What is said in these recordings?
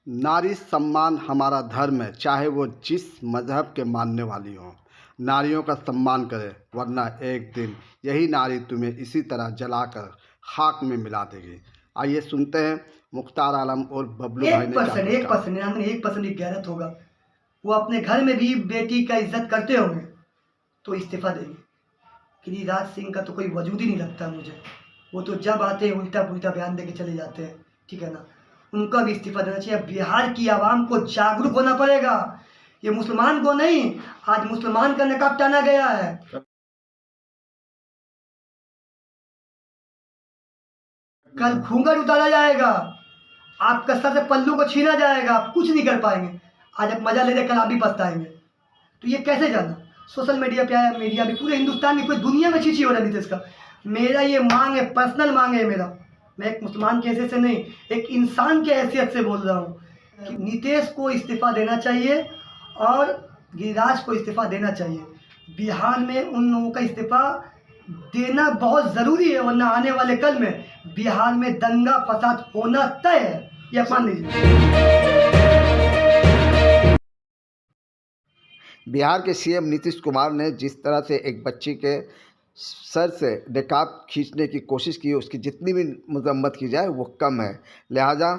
नारी सम्मान हमारा धर्म है, चाहे वो जिस मजहब के मानने वाली हो। नारियों का सम्मान करें, वरना एक दिन यही नारी तुम्हें इसी तरह जलाकर खाक में मिला देगी। आइए सुनते हैं मुख्तार आलम और बबलू भाई ने क्या कुछ एक कहा। परसेंट 1% की गैरत होगा, वो अपने घर में भी बेटी का इज्जत करते होंगे तो इस्तीफा देंगे। गिरिराज सिंह का तो कोई वजूद ही नहीं लगता मुझे। वो तो जब आते हैं उल्टा पुल्टा बयान दे के चले जाते हैं, ठीक है ना। उनका भी इस्तीफा देना चाहिए। बिहार की आवाम को जागरूक होना पड़ेगा, ये मुसलमान को नहीं। आज मुसलमान का नकाब टाना गया है, कल घूंघट उतारा जाएगा, आपका सर से पल्लू को छीना जाएगा, आप कुछ नहीं कर पाएंगे। आज आप मजा ले रहे, कल आप भी पछताएंगे। तो ये कैसे जाना। सोशल मीडिया पे आया, मीडिया भी पूरे हिंदुस्तान में, पूरी दुनिया में चीची हो रहा है नीतीश का। मेरा ये मांग है, पर्सनल मांग है मेरा। मैं एक मुसलमान के हैसियत से नहीं, एक इंसान के हैसियत से बोल रहा हूँ कि नीतीश को इस्तीफा देना चाहिए और गिरिराज को इस्तीफा देना चाहिए। बिहार में उन लोगों का इस्तीफा देना बहुत ज़रूरी है, वरना आने वाले कल में बिहार में दंगा फसाद होना तय है, यह मान लीजिए। बिहार के सीएम नीतीश कुमार ने जिस तरह से एक बच्ची के सर से नकाब खींचने की कोशिश की, उसकी जितनी भी मजम्मत की जाए वो कम है। लिहाजा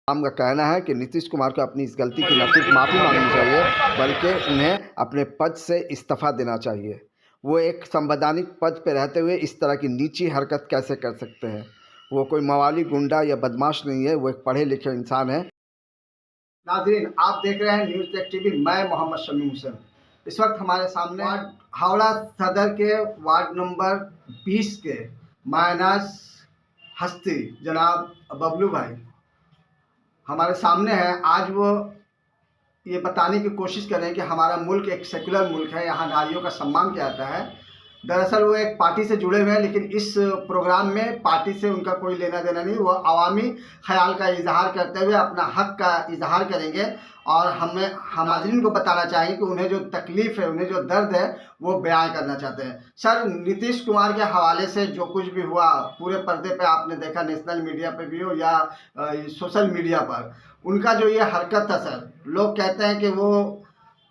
आम का कहना है कि नीतीश कुमार को अपनी इस गलती की न सिर्फ माफ़ी मांगनी चाहिए, बल्कि उन्हें अपने पद से इस्तीफा देना चाहिए। वो एक संवैधानिक पद पर रहते हुए इस तरह की नीची हरकत कैसे कर सकते हैं। वो कोई मवाली गुंडा या बदमाश नहीं है, वो एक पढ़े लिखे इंसान है। नाज़रीन, आप देख रहे हैं न्यूज़ टेक टीवी। मैं मोहम्मद शमीम हुसैन। इस वक्त हमारे सामने हावड़ा सदर के वार्ड नंबर 20 के मायनास हस्ती जनाब बबलू भाई हमारे सामने है। आज वो ये बताने की कोशिश कर रहे हैं कि हमारा मुल्क एक सेकुलर मुल्क है, यहाँ नारियों का सम्मान किया जाता है। दरअसल वो एक पार्टी से जुड़े हुए हैं, लेकिन इस प्रोग्राम में पार्टी से उनका कोई लेना देना नहीं। वो अवामी ख्याल का इजहार करते हुए अपना हक का इजहार करेंगे और हम नाज़रीन को बताना चाहेंगे कि उन्हें जो तकलीफ़ है, उन्हें जो दर्द है, वो बयान करना चाहते हैं। सर, नीतीश कुमार के हवाले से जो कुछ भी हुआ पूरे पर्दे पे आपने देखा, नेशनल मीडिया पे भी हो या सोशल मीडिया पर, उनका जो ये हरकत था सर, लोग कहते हैं कि वो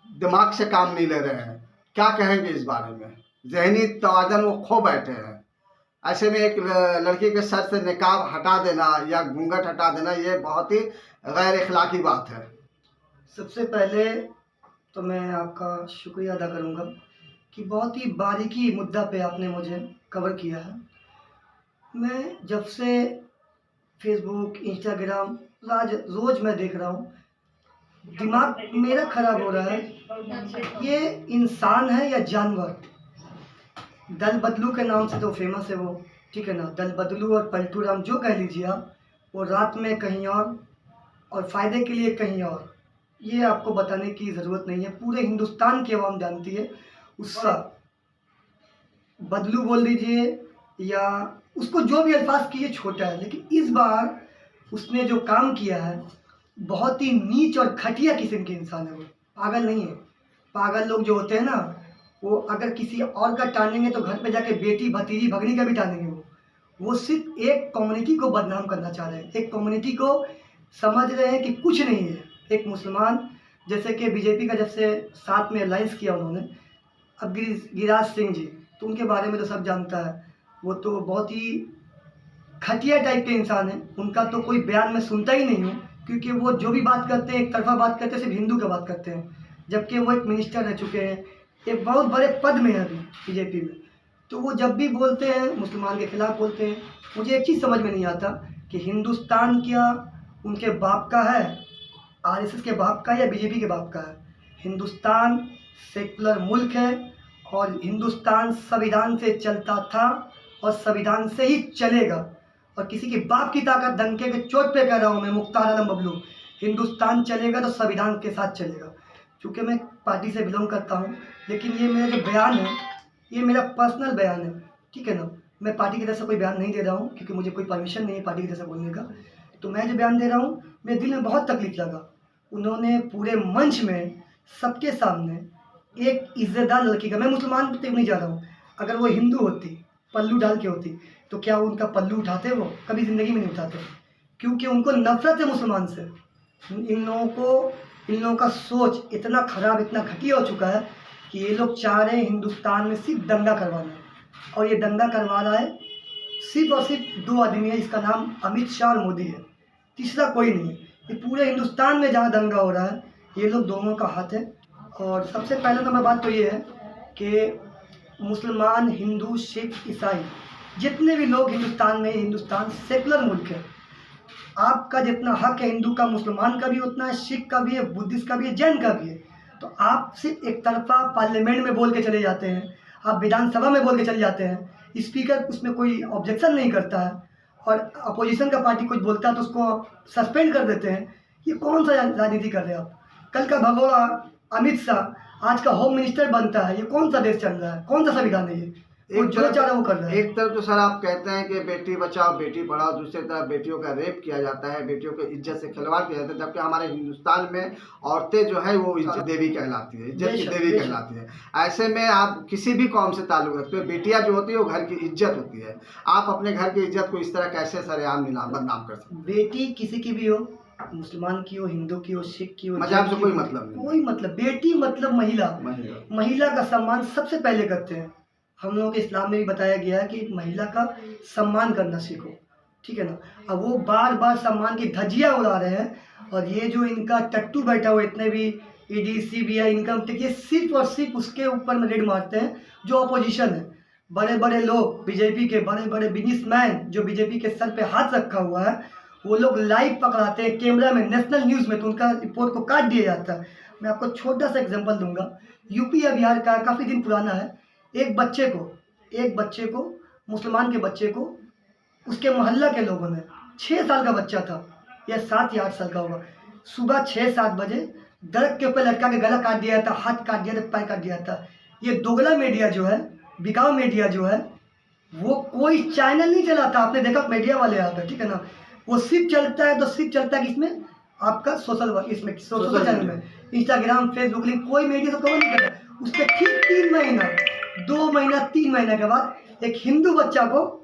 दिमाग से काम नहीं ले रहे हैं। क्या कहेंगे इस बारे में? ज़हनी तवाज़ुन वो खो बैठे हैं। ऐसे में एक लड़की के सर से निकाब हटा देना या घूंघट हटा देना, ये बहुत ही गैर अखलाकी बात है। सबसे पहले तो मैं आपका शुक्रिया अदा करूंगा कि बहुत ही बारीकी मुद्दा पे आपने मुझे कवर किया है। मैं जब से फेसबुक, इंस्टाग्राम रोज़ मैं देख रहा हूँ, दिमाग मेरा ख़राब हो रहा है। ये इंसान है या जानवर? दल बदलू के नाम से तो फेमस है वो, ठीक है ना। दल बदलू और पलटू राम जो कह लीजिए आप, वो रात में कहीं और फ़ायदे के लिए कहीं और। ये आपको बताने की ज़रूरत नहीं है, पूरे हिंदुस्तान की आवाम जानती है। उसका बदलू बोल दीजिए या उसको जो भी अल्फाज किए छोटा है, लेकिन इस बार उसने जो काम किया है बहुत ही नीच और घटिया किस्म के इंसान है। वो पागल नहीं है। पागल लोग जो होते हैं ना, वो अगर किसी और का टानेंगे तो घर पे जाके बेटी भतीजी भगनी का भी टानेंगे। वो सिर्फ एक कम्युनिटी को बदनाम करना चाह रहे हैं, एक कम्युनिटी को समझ रहे हैं कि कुछ नहीं है। एक मुसलमान, जैसे कि बीजेपी का जब से साथ में अलायंस किया उन्होंने, अब गिरिराज सिंह जी, तो उनके बारे में तो सब जानता है। वो तो बहुत ही घटिया टाइप के इंसान हैं। उनका तो कोई बयान मैं सुनता ही नहीं हूँ, क्योंकि वो जो भी बात करते हैं एक तरफा बात करते हैं, सिर्फ हिंदू का बात करते हैं। जबकि वो एक मिनिस्टर रह चुके हैं, एक बहुत बड़े पद में है अभी बीजेपी में। तो वो जब भी बोलते हैं मुसलमान के खिलाफ बोलते हैं। मुझे एक चीज़ समझ में नहीं आता कि हिंदुस्तान क्या उनके बाप का है, आरएसएस के बाप का, या बीजेपी के बाप का है? हिंदुस्तान सेकुलर मुल्क है और हिंदुस्तान संविधान से चलता था और संविधान से ही चलेगा। और किसी के बाप की ताकत डंके के चोट पे कह रहा हूँ मैं, मुख्तार आलम बबलू, हिंदुस्तान चलेगा तो संविधान के साथ चलेगा। क्योंकि मैं पार्टी से बिलोंग करता हूँ, लेकिन ये मेरा जो बयान है ये मेरा पर्सनल बयान है, ठीक है ना। मैं पार्टी की तरफ से कोई बयान नहीं दे रहा हूँ, क्योंकि मुझे कोई परमिशन नहीं है पार्टी की तरफ से बोलने का। तो मैं जो बयान दे रहा हूँ, मेरे दिल में बहुत तकलीफ लगा। उन्होंने पूरे मंच में सबके सामने एक इज्जतदार लड़की का, मैं मुसलमान तक नहीं जा रहा हूँ, अगर वो हिंदू होती, पल्लू डाल के होती, तो क्या वो उनका पल्लू उठाते? वो कभी ज़िंदगी में नहीं उठाते। क्योंकि उनको नफरत है मुसलमान से। इन लोगों का सोच इतना ख़राब, इतना घटिया हो चुका है कि ये लोग चाह रहे हैं हिंदुस्तान में सिर्फ दंगा करवाना है, और ये दंगा करवा रहा है सिर्फ और सिर्फ दो आदमी है, इसका नाम अमित शाह और मोदी है, तीसरा कोई नहीं है। ये पूरे हिंदुस्तान में जहाँ दंगा हो रहा है ये लोग दोनों का हाथ है। और सबसे पहले नंबर बात तो ये है कि मुसलमान, हिंदू, सिख, ईसाई जितने भी लोग हिंदुस्तान में, हिंदुस्तान सेकुलर मुल्क है, आपका जितना हक है हिंदू का, मुसलमान का भी उतना है, सिख का भी है, बुद्धिस्ट का भी है, जैन का भी है। तो आप सिर्फ एक तरफा पार्लियामेंट में बोल के चले जाते हैं, आप विधानसभा में बोल के चले जाते हैं, स्पीकर उसमें कोई ऑब्जेक्शन नहीं करता है, और अपोजिशन का पार्टी कुछ बोलता है तो उसको आप सस्पेंड कर देते हैं। ये कौन सा राजनीति कर रहे हैं आप? कल का भगोड़ा अमित शाह आज का होम मिनिस्टर बनता है, ये कौन सा देश चल रहा है? कौन सा संविधान है ये? वो जो चाह रहा है वो कर रहा है। एक तरफ तो सर आप कहते हैं कि बेटी बचाओ बेटी पढ़ाओ, दूसरी तरफ बेटियों का रेप किया जाता है, बेटियों की इज्जत से खिलवाड़ किया जाता है, जबकि हमारे हिंदुस्तान में औरतें जो है वो इज्जत देवी कहलाती है, इज्जत की देवी कहलाती है। ऐसे में आप किसी भी कौम से ताल्लुक रखते हो, बेटियां जो होती है वो घर की इज्जत होती है, आप अपने घर की इज्जत को इस तरह कैसे सरेआम बदनाम कर सकते? बेटी किसी की भी हो, मुसलमान की हो, हिंदू की हो, सिख की हो, मजहब से कोई मतलब नहीं, कोई मतलब। बेटी मतलब महिला का सम्मान सबसे पहले करते हैं। हम लोगों के इस्लाम में भी बताया गया है कि महिला का सम्मान करना सीखो, ठीक है ना। अब वो बार बार सम्मान की धज्जियाँ उड़ा रहे हैं, और ये जो इनका टट्टू बैठा हुआ, इतने भी ईडी, CBI, इनकम टैक्स, ये सिर्फ और सिर्फ उसके ऊपर में रेड मारते हैं जो अपोजिशन है। बड़े बड़े लोग, बीजेपी के बड़े बड़े बिजनेसमैन जो बीजेपी के सर पे हाथ रखा हुआ है, वो लोग लाइव पकड़ाते हैं कैमरा में, नेशनल न्यूज़ में, तो उनका रिपोर्ट को काट दिया जाता है। मैं आपको छोटा सा एग्जांपल दूंगा, यूपी या बिहार का, काफ़ी दिन पुराना है। एक बच्चे को मुसलमान के बच्चे को उसके मोहल्ला के लोगों ने, 6 साल का बच्चा था या 7 या 8 साल का होगा, सुबह 6-7 बजे दरख्त के ऊपर लटका के गला काट दिया था, हाथ काट दिया था, पैर काट दिया था। ये दोगला मीडिया जो है, बिकाऊ मीडिया जो है, वो कोई चैनल नहीं चलाता। आपने देखा मीडिया वाले यहाँ पे, ठीक है ना, वो सिर्फ चलता है तो सिर्फ चलता है कि इसमें आपका सोशल चैनल में, इंस्टाग्राम, फेसबुक लिंक, कोई मीडिया तो कवर नहीं करता। उसके ठीक 3 महीना, 2 महीना, 3 महीने के बाद एक हिंदू बच्चा को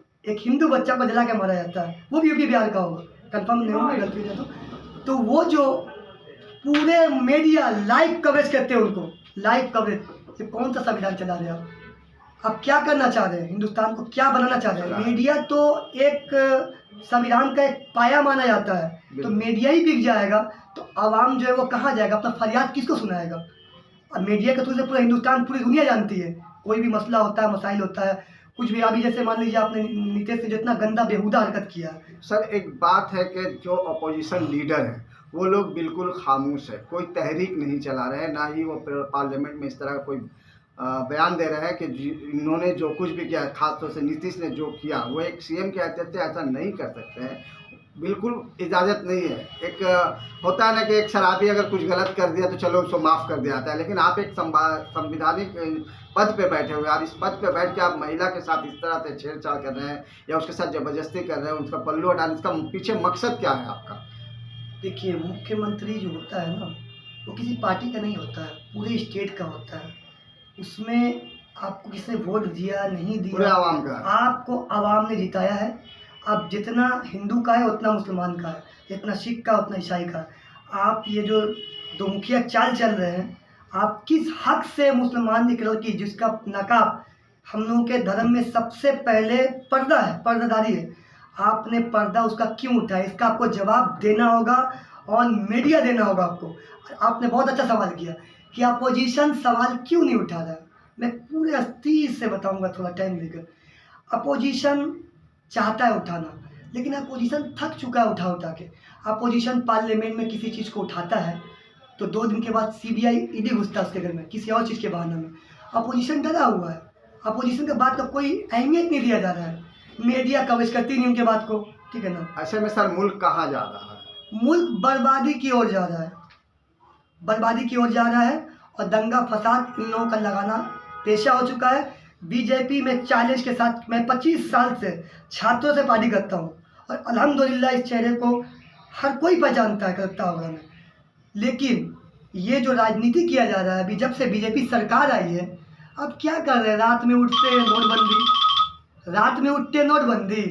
जला के मारा जाता है। वो भी यूपी बिहार का होगा, कंफर्म नहीं होगा, गलती है तो वो जो पूरे मीडिया लाइव कवरेज कहते हैं उनको, लाइव कवरेज। ये कौन सा संविधान चला रहे हैं आप क्या करना चाह रहे हैं? हिंदुस्तान को क्या बनाना चाह रहे हैं? मीडिया तो एक संविधान का एक पाया माना जाता है, तो मीडिया ही बिक जाएगा तो आवाम जो है वो कहाँ जाएगा? अपना फरियाद किसको सुनाएगा? अब मीडिया के थ्रू से पूरा हिंदुस्तान, पूरी दुनिया जानती है, कोई भी मसला होता है, मसाइल होता है, कुछ भी। अभी जैसे मान लीजिए आपने नीतीश ने जो इतना गंदा बेहुदा हरकत किया। सर एक बात है कि जो अपोजिशन लीडर हैं वो लोग बिल्कुल खामोश है, कोई तहरीक नहीं चला रहे हैं, ना ही वो पार्लियामेंट में इस तरह का कोई बयान दे रहे हैं कि इन्होंने जो कुछ भी किया, खासतौर से नीतीश ने जो किया, वो एक सीएम के हैसियत से ऐसा नहीं कर सकते हैं, बिल्कुल इजाज़त नहीं है। एक होता है ना कि एक शराबी अगर कुछ गलत कर दिया तो चलो उसको माफ़ कर दिया जाता है, लेकिन आप एक संवैधानिक पद पे बैठे हुए, और इस पद पे बैठ के आप महिला के साथ इस तरह से छेड़छाड़ कर रहे हैं या उसके साथ ज़बरदस्ती कर रहे हैं, उसका पल्लू हटाने, इसका पीछे मकसद क्या है आपका? देखिए, मुख्यमंत्री जो होता है ना, वो किसी पार्टी का नहीं होता है, पूरे स्टेट का होता है। उसमें आपको किसने वोट दिया नहीं दिया, पूरे आवाम का, आपको आवाम ने जिताया है। अब जितना हिंदू का है उतना मुसलमान का है, जितना सिख का उतना ईसाई का। आप ये जो दो मुखिया चाल चल रहे हैं, आप किस हक से मुसलमान निकलो कि जिसका नकाब हम लोगों के धर्म में सबसे पहले पर्दा है, पर्दादारी है, आपने पर्दा उसका क्यों उठाया? इसका आपको जवाब देना होगा, ऑन मीडिया देना होगा आपको। आपने बहुत अच्छा सवाल किया कि अपोजिशन सवाल क्यों नहीं उठा रहा है। मैं पूरे अस्तीर से बताऊंगा, थोड़ा टाइम लेकर। अपोजिशन चाहता है उठाना, लेकिन अपोजिशन थक चुका है उठा के। अपोजिशन पार्लियामेंट में किसी चीज़ को उठाता है तो 2 दिन के बाद CBI, ED घुसता है उसके घर में किसी और चीज़ के बहाने में। अपोजिशन डरा हुआ है, अपोजिशन के बात का कोई अहमियत नहीं दिया जा रहा है, मीडिया कवरेज करती नहीं उनके बात को, ठीक है ना। ऐसे में सर मुल्क कहाँ जा रहा है? मुल्क बर्बादी की ओर जा रहा है, बर्बादी की ओर जा रहा है। और दंगा फसाद इन लोगों का लगाना पेशा हो चुका है। बीजेपी में चैलेंज के साथ मैं 25 साल से छात्रों से पार्टी करता हूँ, और अल्हम्दुलिल्लाह इस चेहरे को हर कोई पहचानता है, करता होगा में। लेकिन ये जो राजनीति किया जा रहा है अभी, जब से बीजेपी सरकार आई है, अब क्या कर रहे हैं? रात में उठते नोटबंदी,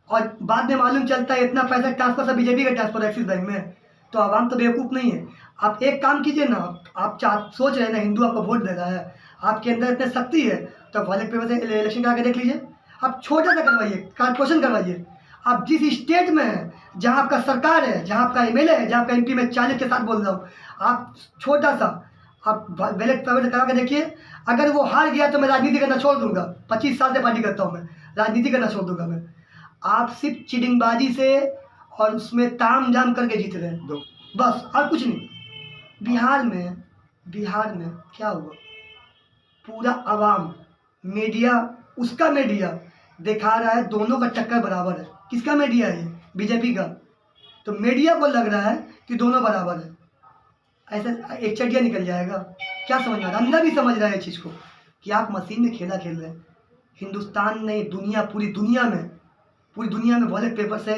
और बाद में मालूम चलता है इतना पैसा ट्रांसफर सब बीजेपी का ट्रांसफर एक्सिस बैंक में, तो आवाम तो बेवकूफ़ नहीं है। आप एक काम कीजिए ना, आप सोच रहे हैं ना हिंदू आपको वोट दे रहा है, आपके अंदर इतनी शक्ति है, तो आप वॉलेट पेपर से इलेक्शन करा के देख लीजिए। आप छोटा सा करवाइए, कारपोरेशन करवाइए। आप जिस स्टेट में हैं, जहाँ आपका सरकार है, जहाँ आपका एमएलए है, जहाँ आपका एमपी, में 40 के साथ बोल रहा हूँ, आप छोटा सा आप बैलेट पेपर करा के देखिए। अगर वो हार गया तो मैं राजनीति करना छोड़ दूंगा। 25 साल से पार्टी करता हूँ, मैं राजनीति करना छोड़ दूंगा मैं। आप सिर्फ चिटिंगबाजी से और उसमें ताम झाम करके जीत रहे हैं, बस, और कुछ नहीं। बिहार में क्या हुआ, पूरा आवाम, मीडिया, उसका मीडिया दिखा रहा है दोनों का टक्कर बराबर है। किसका मीडिया है? बीजेपी का। तो मीडिया को लग रहा है कि दोनों बराबर है, ऐसा एक चटिया निकल जाएगा। क्या समझ रहा है? अंदर भी समझ रहा है इस चीज़ को कि आप मशीन में खेला खेल रहे हैं। हिंदुस्तान नहीं, दुनिया, पूरी दुनिया में वॉलेट पेपर से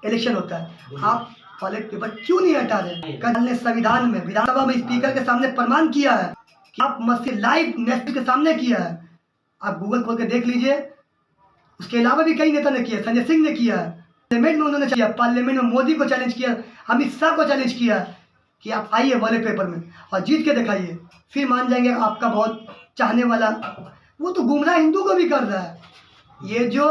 इलेक्शन होता है। आप वॉलेट पेपर क्यों नहीं हटा रहे? कल ने संविधान में, विधानसभा में स्पीकर के सामने प्रमाण किया है कि आप मशीन लाइव नेशनल के सामने किया है। आप गूगल खोल के देख लीजिए। उसके अलावा भी कई नेता ने किया, संजय सिंह ने किया है, पार्लियामेंट में उन्होंने किया, पार्लियामेंट में मोदी को चैलेंज किया, अमित शाह को चैलेंज किया कि आप आइए वॉलेट पेपर में और जीत के दिखाइए, फिर मान जाएंगे आपका बहुत चाहने वाला। वो तो गुमराह हिंदू को भी कर रहा है। ये जो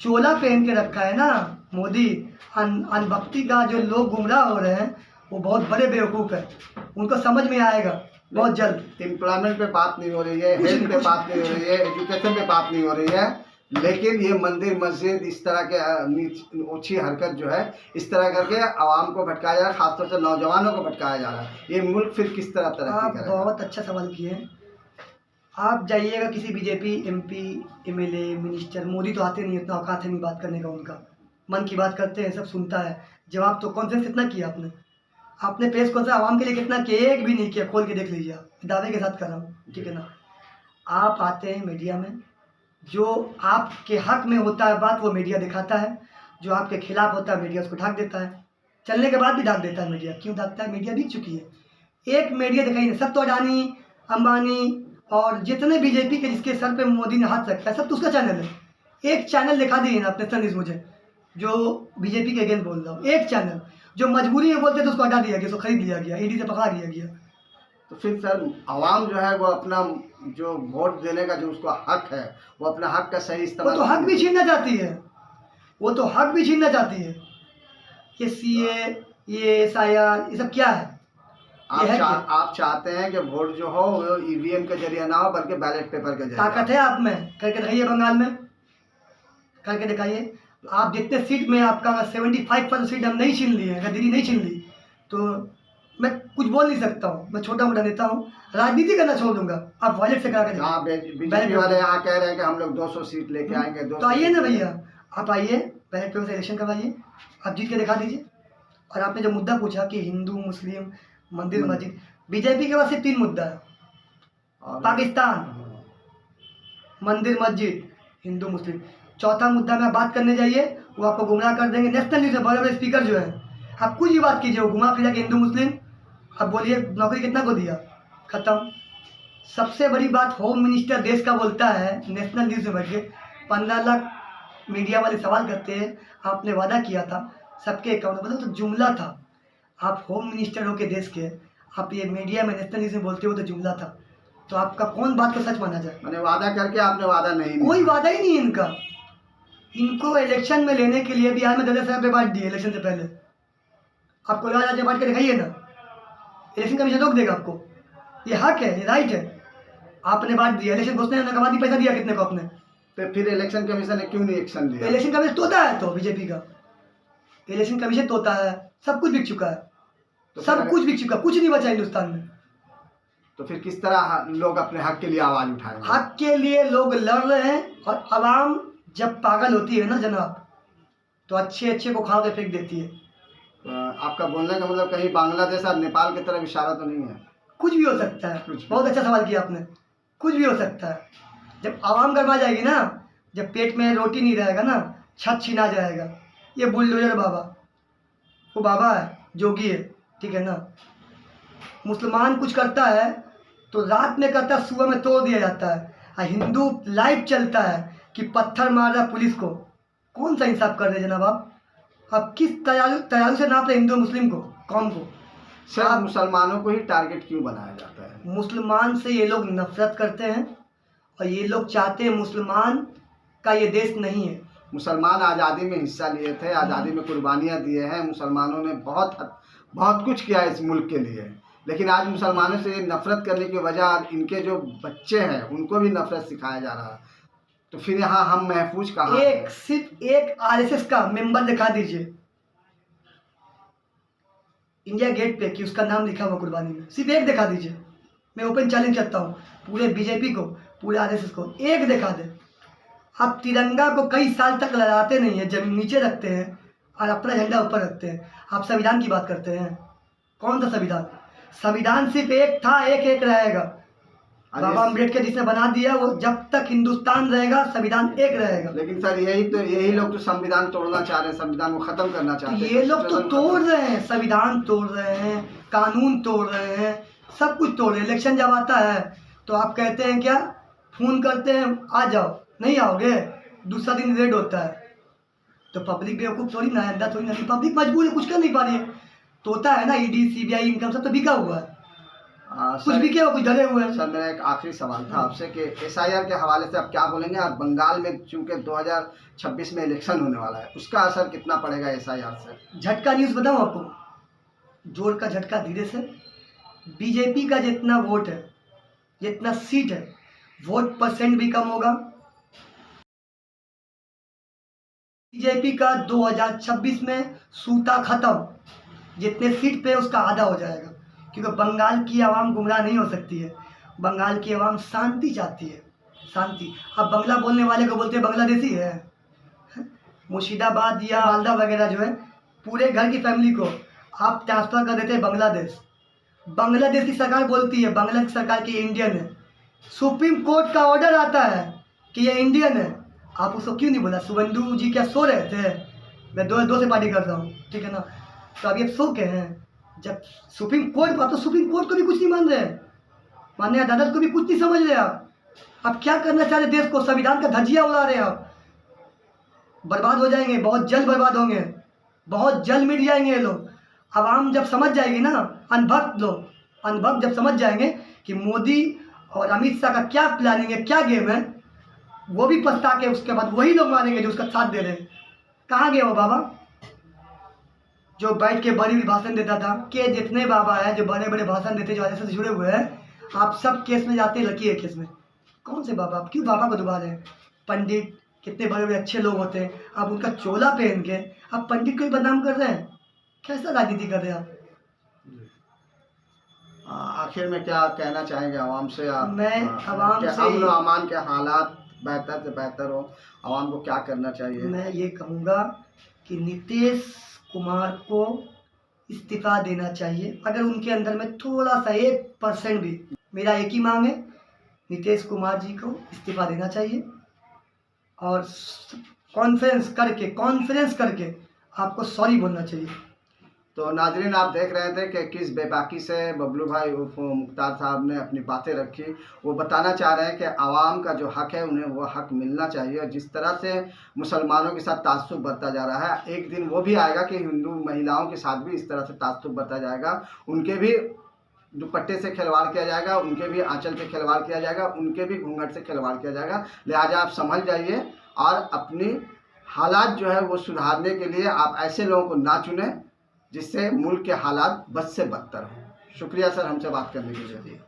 चोला पहन के रखा है ना मोदी, अनभक्ति का जो लोग गुमराह हो रहे हैं, वो बहुत बड़े बेवकूफ़ है। उनको समझ में आएगा बहुत जल्द। एम्प्लॉयमेंट पे बात नहीं हो रही है, हेल्थ पे बात नहीं हो रही है, एजुकेशन पे बात नहीं हो रही है, लेकिन ये मंदिर मस्जिद इस तरह के ओछी हरकत जो है, इस तरह करके आवाम को भटकाया जा रहा है, खासतौर से नौजवानों को भटकाया जा रहा है। ये मुल्क फिर किस तरह तरक्की आप करेगा? बहुत अच्छा सवाल किए। आप जाइएगा किसी BJP MP, MLA, minister, Modi तो आते नहीं, इतना औकात है नहीं बात करने का उनका। मन की बात करते हैं, सब सुनता है। जवाब तो कॉन्फ्रेंस कितना किया आपने प्रेस कॉन्फ्रेंस आवाम के लिए कितना किया? एक भी नहीं किया। खोल के देख लीजिए, आप दावे के साथ कर रहा हूँ, ठीक है ना। आप आते हैं मीडिया में, जो आपके हक में होता है बात, वो मीडिया दिखाता है, जो आपके खिलाफ होता है मीडिया उसको ढक देता है। चलने के बाद भी ढक देता है मीडिया। क्यों ढकता है? मीडिया बिक चुकी है। एक मीडिया दिखाई नहीं, सब तो अडानी, अंबानी और जितने बीजेपी के जिसके सर पे मोदी ने हाथ रखा है, सब तो उसका चैनल है। एक चैनल दिखा दिए ना अपने न्यूज़ मुझे, जो बीजेपी के अगेंस्ट बोल रहा हूँ। एक चैनल जो मजबूरी में बोलते तो उसको हटा दिया गया, उसको खरीद लिया गया, ईडी से पकड़ा दिया गया। तो फिर सर आवाम जो है वो अपना जो वोट देने का जो उसको हक है, वो अपना हक का सही वो इस्तेमाल तो हक भी छीनना चाहती है, वो तो हक भी छीनना चाहती है। ये सीए, ये SIR, ये सब क्या है? आप चाहते हैं कि वोट जो हो वो ईवीएम के जरिए ना हो, बल्कि बैलेट पेपर के जरिए। ताकत है आप में, करके दिखाइए। बंगाल में करके दिखाइए। आप जितने सीट में आपका 75% सीट हम नहीं छीन लिए, अगर दिल्ली नहीं छीन ली, तो मैं कुछ बोल नहीं सकता हूँ। मैं छोटा मोटा नेता हूँ, राजनीति करना छोड़ दूंगा। आप वॉलेट से करा के हाँ, बीजेपी वाले यहाँ कह रहे हैं कि हम लोग 200 सीट लेके आएंगे। तो आइए ना भैया, आप आइए, बैलेट पेपर से इलेक्शन करवाइए, आप जीत के दिखा दीजिए। और आपने जो मुद्दा पूछा कि हिंदू मुस्लिम, मंदिर मस्जिद, बीजेपी के पास सिर्फ 3 मुद्दा है: पाकिस्तान, मंदिर मस्जिद, हिंदू मुस्लिम। चौथा मुद्दा में आप बात करने जाइए, वो आपको गुमराह कर देंगे। नेशनल न्यूज़ में बड़े बड़े स्पीकर जो है, आप कुछ भी बात कीजिए, वो घुमा फिरा के हिंदू मुस्लिम। अब बोलिए नौकरी कितना को दिया, खत्म। सबसे बड़ी बात होम मिनिस्टर देश का बोलता है नेशनल न्यूज़ में बैठ के, 15 लाख मीडिया वाले सवाल करते हैं, आपने वादा किया था सबके अकाउंट में, तो जुमला था। आप होम मिनिस्टर हो के देश के, आप ये मीडिया में नेशनल न्यूज़ में बोलते हो तो जुमला था। तो आपका कौन बात को सच माना जाए? मैंने वादा करके आपने वादा नहीं, कोई वादा ही नहीं इनका। इनको इलेक्शन में लेने के लिए बिहार में 10,000 रुपये बांट दिए इलेक्शन से पहले। आपको याद बांट के दिखाइए ना, इलेक्शन कमीशन रोक देगा आपको। ये हक है, ये राइट है। आपने बांट दिया, इलेक्शन घोषणा करवा दी, पैसा दिया कितने को आपने? तो फिर इलेक्शन कमीशन ने क्यों नहीं एक्शन लिया? इलेक्शन कमीशन तोता है, तो बीजेपी का इलेक्शन कमीशन तोता है। सब कुछ बिक चुका है, तो सब कुछ बिक चुका, कुछ नहीं बचा हिंदुस्तान में। तो फिर किस तरह लोग अपने हक के लिए आवाज उठाएंगे? हक के लिए लोग लड़ रहे हैं, और आवाम जब पागल होती है ना जनाब, तो अच्छे अच्छे को खा के फेंक देती है। आपका बोलने का मतलब कहीं बांग्लादेश और नेपाल की तरफ इशारा तो नहीं है? कुछ भी हो सकता है। बहुत अच्छा सवाल किया आपने। कुछ भी हो सकता है। जब आवाम गरमा जाएगी ना, जब पेट में रोटी नहीं रहेगा ना, छत छीना जाएगा। ये बुलडोजर बाबा, वो बाबा है, जोगी है, ठीक है ना। मुसलमान कुछ करता है तो रात में करता है, सुबह में तोड़ दिया जाता है। और हिंदू लाइव चलता है कि पत्थर मार रहा पुलिस को, कौन सा इंसाफ कर रहे हैं जनाब आप किस तराजू से नाप रहे हिंदू मुस्लिम को, कौम को? सर मुसलमानों को ही टारगेट क्यों बनाया जाता है? मुसलमान से ये लोग नफरत करते हैं और ये लोग चाहते हैं मुसलमान का ये देश नहीं है। मुसलमान आज़ादी में हिस्सा लिए थे, आज़ादी में कुर्बानियाँ दिए हैं, मुसलमानों ने बहुत कुछ किया इस मुल्क के लिए, लेकिन आज मुसलमानों से नफरत करने की वजह इनके जो बच्चे हैं उनको भी नफरत सिखाया जा रहा है, तो फिर यहाँ हम महफूज कहाँ? सिर्फ एक आरएसएस का मेंबर दिखा दीजिए इंडिया गेट पे कि उसका नाम लिखा हुआ कुर्बानी में, सिर्फ एक दिखा दीजिए। मैं ओपन चैलेंज करता हूँ पूरे बीजेपी को, पूरे आरएसएस को, एक दिखा दे। आप तिरंगा को कई साल तक लहराते नहीं है, जमीन नीचे रखते हैं और अपना झंडा ऊपर रखते हैं। आप संविधान की बात करते हैं, कौन सा संविधान? संविधान सिर्फ एक था, एक रहेगा। बाबा अम्बेडकर जिसने बना दिया, वो जब तक हिंदुस्तान रहेगा संविधान एक रहेगा। लेकिन सर यही लोग तो संविधान तोड़ना चाह रहे हैं, संविधान को खत्म करना चाहते हैं। ये लोग तो तोड़ रहे हैं, संविधान तोड़ रहे हैं, कानून तोड़ रहे हैं, सब कुछ तोड़ रहे हैं। इलेक्शन जब आता है तो आप कहते हैं क्या, फोन करते हैं आ जाओ, नहीं आओगे, दूसरा दिन रेड होता है। तो पब्लिक बेवकूफ़ थोड़ी ना है, अंधा थोड़ी ना, पब्लिक मजबूर है, कुछ कर नहीं पा रही है। तोता है ना, ईडी सीबीआई इनकम सब तो बिका हुआ है, कुछ भी क्या, कुछ डरे हुए हैं। सर मेरा एक आखिरी सवाल था आपसे कि एसआईआर के हवाले से आप क्या बोलेंगे? और बंगाल में चूंकि 2026 में इलेक्शन होने वाला है, उसका असर कितना पड़ेगा एसआईआर से? झटका न्यूज़ बताऊँ आपको, जोर का झटका धीरे से। बीजेपी का जितना वोट है, जितना सीट है, वोट परसेंट भी कम होगा। बीजेपी का 2026 में सूता खत्म, जितने सीट पे उसका आधा हो जाएगा, क्योंकि बंगाल की आवाम गुमराह नहीं हो सकती है। बंगाल की आवाम शांति चाहती है, शांति। अब बंगला बोलने वाले को बोलते हैं बांग्लादेशी है। मुर्शिदाबाद या मालदा वगैरह जो है, पूरे घर की फैमिली को आप ट्रांसफ़र कर देते हैं बांग्लादेश। बांग्लादेश की सरकार बोलती है बांग्लादेश सरकार की इंडियन है। सुप्रीम कोर्ट का ऑर्डर आता है कि ये इंडियन है, आप उसको क्यों नहीं बोला? शुभेंदु जी क्या सो रहे थे? मैं दो से पार्टी करता हूँ, ठीक है ना? तो अभी आप सो के हैं, जब सुप्रीम कोर्ट, आप तो सुप्रीम कोर्ट को भी कुछ नहीं मान रहे, माननीय अदालत को भी कुछ नहीं समझ रहे। आप क्या करना चाह रहे देश को? संविधान का धज्जियां उड़ा रहे हैं आप। बर्बाद हो जाएंगे, बहुत जल्द बर्बाद होंगे, बहुत जल्द मिट जाएंगे ये लोग। आवाम जब समझ जाएगी ना, अनभक्त लोग, अनभक्त जब समझ जाएंगे कि मोदी और अमित शाह का क्या प्लानिंग है, क्या गेम है, वो भी पछता के उसके बाद वही लोग मानेंगे जो उसका साथ दे रहे हैं। कहाँ गए वो बाबा जो बैठ के बड़ी बड़ी भाषण देता था? के जितने बाबा हैं जो बड़े बड़े भाषण देते, जो आरएसएस से जुड़े हुए हैं, आप सब केस में जाते हैं, लकी है केस में। कौन से बाबा? आप क्यों बाबा को डुबा रहे हैं? पंडित कितने बड़े बड़े अच्छे लोग होते हैं, आप उनका चोला पहन के आप पंडित को ही बदनाम कर रहे हैं। कैसा राजनीति कर रहे हैं आप? आखिर में क्या कहना चाहेंगे आवाम से? मैं आवाम से अमन अमान के हालात बेहतर से बेहतर हो, आवाम को क्या करना चाहिए? मैं ये कहूँगा कि नीतीश कुमार को इस्तीफ़ा देना चाहिए। अगर उनके अंदर में थोड़ा सा 1% भी, मेरा एक ही मांग है, नीतीश कुमार जी को इस्तीफ़ा देना चाहिए और कॉन्फ्रेंस करके आपको सॉरी बोलना चाहिए। तो नाजरीन, आप देख रहे थे कि किस बेबाकी से बबलू भाई उर्फ मुख्तार साहब ने अपनी बातें रखी। वो बताना चाह रहे हैं कि आवाम का जो हक है उन्हें वो हक मिलना चाहिए, और जिस तरह से मुसलमानों के साथ तासुब बरता जा रहा है, एक दिन वो भी आएगा कि हिंदू महिलाओं के साथ भी इस तरह से तासुब बरता जाएगा। उनके भी दुपट्टे से खिलवाड़ किया जाएगा, उनके भी आंचल पे खिलवाड़ किया जाएगा, उनके भी घूंघट से खिलवाड़ किया जाएगा। लिहाजा आप समझ जाइए और अपनी हालात जो है वो सुधारने के लिए आप ऐसे लोगों को ना चुनें जिससे मुल्क के हालात बद से बदतर हों। शुक्रिया सर हमसे बात करने के लिए।